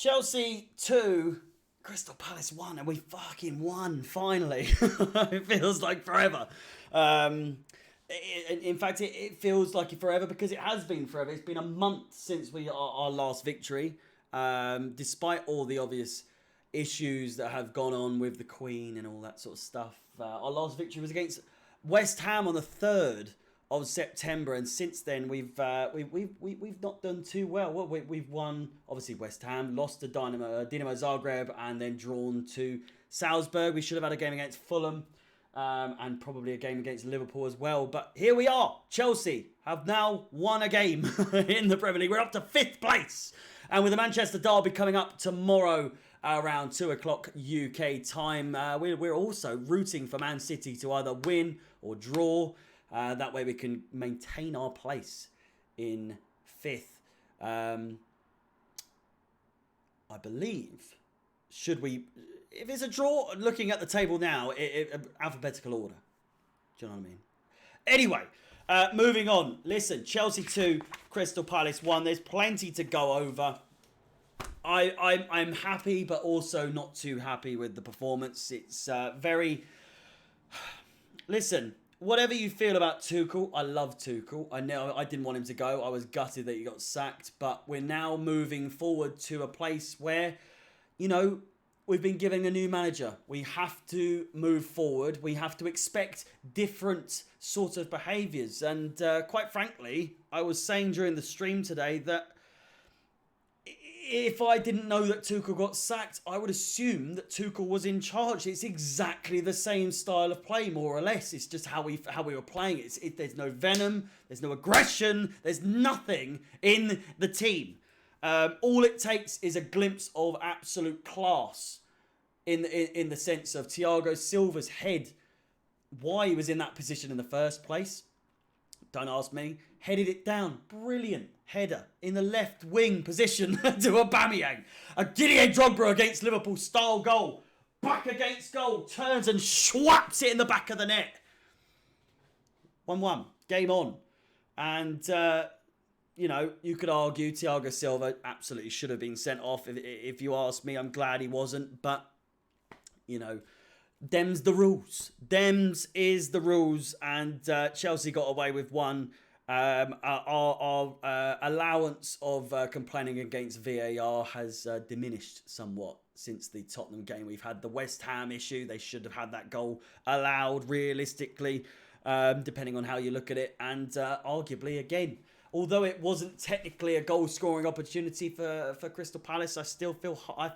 Chelsea 2, Crystal Palace 1, and we fucking won, finally. It feels like forever. In fact, it feels like forever because it has been forever. It's been a month since our last victory, despite all the obvious issues that have gone on with the Queen and all that sort of stuff. Our last victory was against West Ham on the 3rd of September, and since then we've not done too well. We've won obviously West Ham, lost to Dinamo Zagreb, and then drawn to Salzburg. We should have had a game against Fulham, and probably a game against Liverpool as well. But here we are. Chelsea have now won a game in the Premier League. We're up to 5th place, and with the Manchester derby coming up tomorrow around 2 o'clock UK time, we're also rooting for Man City to either win or draw. That way we can maintain our place in 5th. I believe, if it's a draw, looking at the table now, alphabetical order. Do you know what I mean? Anyway, moving on. Listen, Chelsea 2, Crystal Palace 1. There's plenty to go over. I'm happy, but also not too happy with the performance. It's very... Listen, whatever you feel about Tuchel, I love Tuchel. I know I didn't want him to go. I was gutted that he got sacked. But we're now moving forward to a place where, we've been given a new manager. We have to move forward. We have to expect different sort of behaviours. And quite frankly, I was saying during the stream today that if I didn't know that Tuchel got sacked, I would assume that Tuchel was in charge. It's exactly the same style of play, more or less. It's just how we were playing it. There's no venom, there's no aggression, there's nothing in the team. All it takes is a glimpse of absolute class in the sense of Thiago Silva's head. Why he was in that position in the first place, don't ask me. Headed it down. Brilliant header in the left wing position to Aubameyang. A Didier Drogba against Liverpool style goal. Back against goal. Turns and swats it in the back of the net. 1-1. Game on. And, you could argue Thiago Silva absolutely should have been sent off. If you ask me, I'm glad he wasn't. But, Dems the rules. Dems is the rules, and Chelsea got away with one. Our allowance of complaining against VAR has diminished somewhat since the Tottenham game. We've had the West Ham issue. They should have had that goal allowed realistically, depending on how you look at it. And arguably, again, although it wasn't technically a goal-scoring opportunity for Crystal Palace, I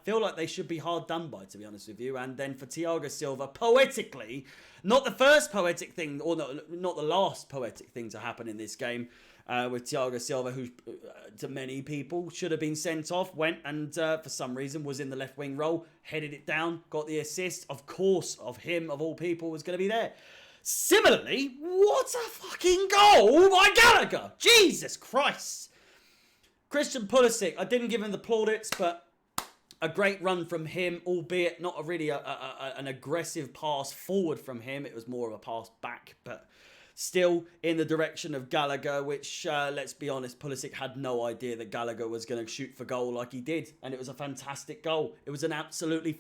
feel like they should be hard done by, to be honest with you. And then for Thiago Silva, poetically, not the first poetic thing, or not the last poetic thing to happen in this game, with Thiago Silva, who to many people should have been sent off, went and for some reason was in the left-wing role, headed it down, got the assist. Of course, of him, of all people, was going to be there. Similarly, what a fucking goal by Gallagher! Jesus Christ! Christian Pulisic, I didn't give him the plaudits, but a great run from him, albeit not an aggressive pass forward from him. It was more of a pass back, but still in the direction of Gallagher, which, let's be honest, Pulisic had no idea that Gallagher was going to shoot for goal like he did, and it was a fantastic goal. It was an absolutely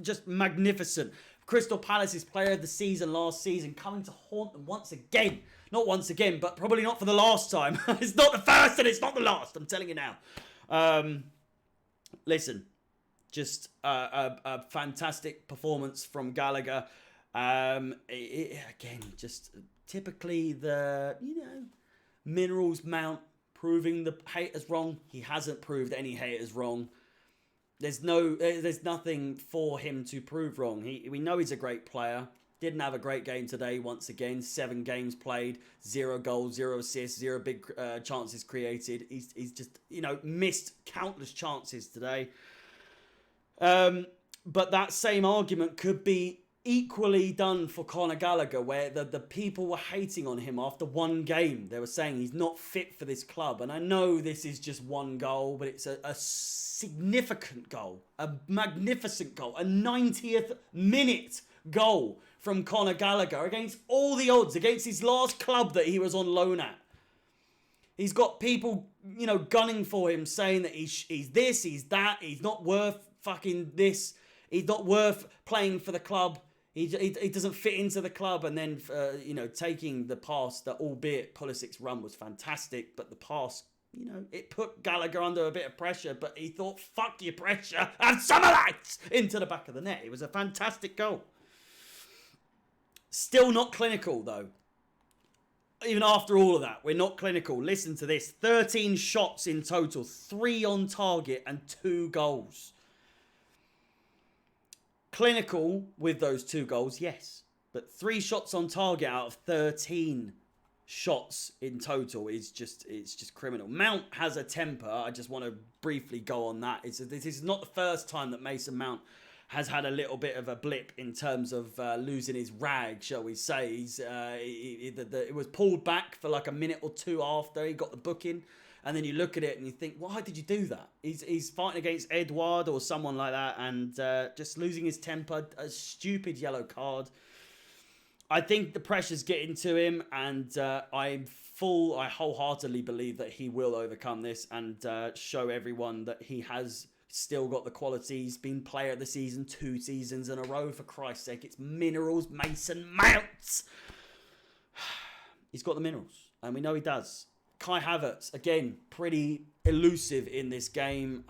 just magnificent. Crystal Palace's player of the season last season coming to haunt them once again. Not once again, but probably not for the last time. It's not the first and it's not the last, I'm telling you now. Listen, just a fantastic performance from Gallagher. Again, just typically the, minerals mount, proving the haters wrong. He hasn't proved any haters wrong. There's nothing for him to prove wrong. We know he's a great player. Didn't have a great game today once again. 7 games played, 0 goals, 0 assists, 0 big chances created. He's just, missed countless chances today. But that same argument could be equally done for Conor Gallagher, where the people were hating on him after one game. They were saying he's not fit for this club. And I know this is just one goal, but it's a significant goal, a magnificent goal, a 90th minute goal from Conor Gallagher against all the odds, against his last club that he was on loan at. He's got people, gunning for him, saying that he's this, he's that, he's not worth fucking this, he's not worth playing for the club, he doesn't fit into the club, and then, taking the pass that, albeit Pulisic's run was fantastic, but the pass, it put Gallagher under a bit of pressure, but he thought, fuck your pressure, have some of that into the back of the net. It was a fantastic goal. Still not clinical, though. Even after all of that, we're not clinical. Listen to this. 13 shots in total. 3 on target and 2 goals. Clinical with those 2 goals, yes. But 3 shots on target out of 13 shots in total it's just criminal. Mount has a temper. I just want to briefly go on that. This is not the first time that Mason Mount has had a little bit of a blip in terms of losing his rag, shall we say. It was pulled back for like a minute or 2 after he got the booking, and then you look at it and you think, why did you do that? He's fighting against Edouard or someone like that, and just losing his temper, a stupid yellow card. I think the pressure's getting to him, and I wholeheartedly believe that he will overcome this and show everyone that he has still got the qualities. Been player of the season 2 seasons in a row, for Christ's sake. It's minerals, Mason Mount. He's got the minerals, and we know he does. Kai Havertz, again, pretty elusive in this game.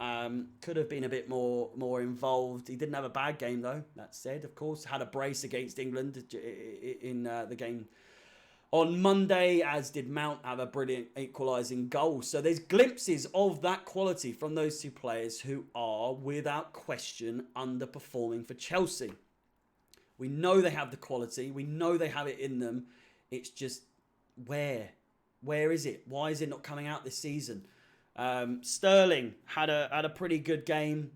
Could have been a bit more involved. He didn't have a bad game, though. That said, of course, had a brace against England in the game on Monday, as did Mount, have a brilliant equalising goal. So there's glimpses of that quality from those 2 players who are, without question, underperforming for Chelsea. We know they have the quality. We know they have it in them. It's just, where? Where is it? Why is it not coming out this season? Sterling had a pretty good game.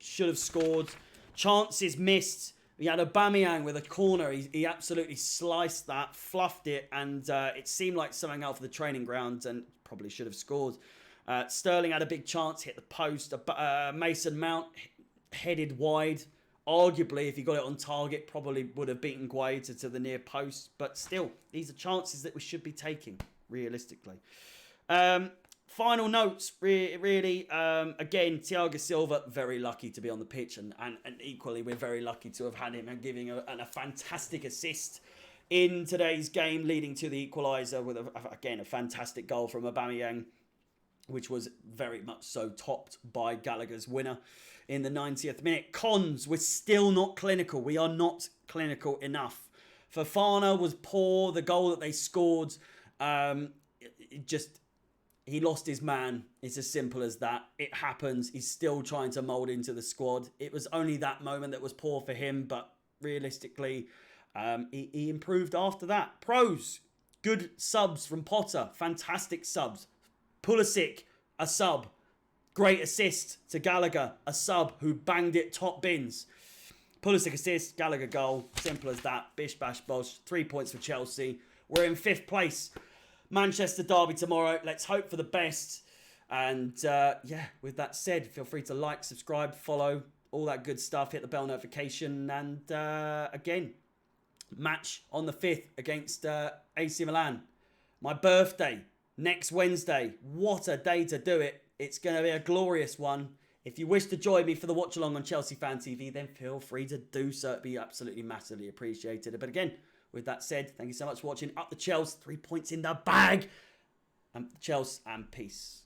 Should have scored. Chances missed. He had Aubameyang with a corner. He absolutely sliced that, fluffed it, and it seemed like something out of the training ground, and probably should have scored. Sterling had a big chance, hit the post. Mason Mount headed wide. Arguably, if he got it on target, probably would have beaten Guay to the near post. But still, these are chances that we should be taking, realistically. Final notes, really. Again, Thiago Silva, very lucky to be on the pitch. And equally, we're very lucky to have had him and giving a fantastic assist in today's game, leading to the equaliser with, a fantastic goal from Aubameyang, which was very much so topped by Gallagher's winner in the 90th minute. Cons, we're still not clinical. We are not clinical enough. Fofana was poor. The goal that they scored, he lost his man. It's as simple as that. It happens. He's still trying to mould into the squad. It was only that moment that was poor for him, but realistically, he improved after that. Pros, good subs from Potter. Fantastic subs. Pulisic, a sub. Great assist to Gallagher, a sub who banged it top bins. Pulisic assist, Gallagher goal. Simple as that. Bish, bash, bosh. 3 points for Chelsea. We're in 5th place. Manchester derby tomorrow. Let's hope for the best. And with that said, feel free to like, subscribe, follow, all that good stuff. Hit the bell notification. And again, match on the 5th against AC Milan. My birthday, next Wednesday. What a day to do it. It's going to be a glorious one. If you wish to join me for the watch along on Chelsea Fan TV, then feel free to do so. It'd be absolutely massively appreciated. But again, with that said, thank you so much for watching. Up the Chelsea, 3 points in the bag. And Chelsea, and peace.